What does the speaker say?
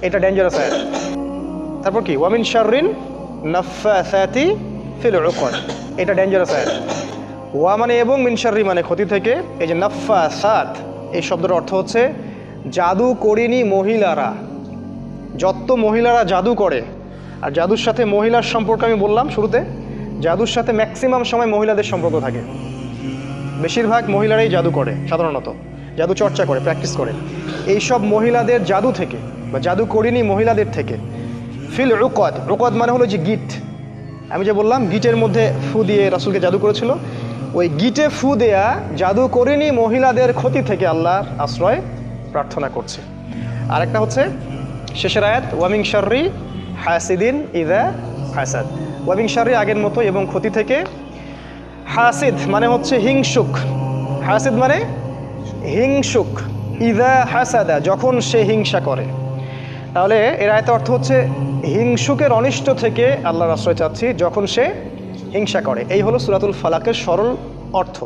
এটা ডেঞ্জারাস আয়াত। তারপর কি ওয়া মিন শাররিন নাফাসাতি ফিল উকদ, এটা ডেঞ্জারাস আয়াত। ওয়া মানে এবং, মিন শাররি মানে ক্ষতি থেকে। এই যে নাফাসাত এই শব্দের অর্থ হচ্ছে জাদু করিনি মহিলারা। যত মহিলারা জাদু করে, আর জাদুর সাথে মহিলার সম্পর্ক আমি বললাম শুরুতে, জাদুর সাথে ম্যাক্সিমাম সময় মহিলাদের সম্পর্ক থাকে। বেশিরভাগ মহিলারাই জাদু করে, সাধারণত জাদু চর্চা করে, প্র্যাকটিস করে। এইসব মহিলাদের জাদু থেকে বা জাদু করিনি মহিলাদের থেকে ফিল উকদ, উকদ মানে হলো যে গিট। আমি যে বললাম গিটের মধ্যে ফু দিয়ে রাসূলকে জাদু করেছিল, ওই গিটে ফু দেয়া জাদু করিনি মহিলাদের ক্ষতি থেকে আল্লাহর আশ্রয় প্রার্থনা করছে। আরেকটা হচ্ছে শেষের আয়াত ওয়া মিন শাররি হাসিদিন ইযা হাসাদ। ওয়া মিন শাররি আগের মতো এবং ক্ষতি থেকে, হাসিদ মানে হচ্ছে হিংসুক, হাসিদ মানে হিংসুক, ইযা হাসাদা যখন সে হিংসা করে। তাহলে এর আয়াতের অর্থ হচ্ছে হিংসুকের অনিষ্ট থেকে আল্লাহর আশ্রয় চাচ্ছি যখন সে হিংসা করে। এই হলো সূরাতুল ফালাকের সরল অর্থ।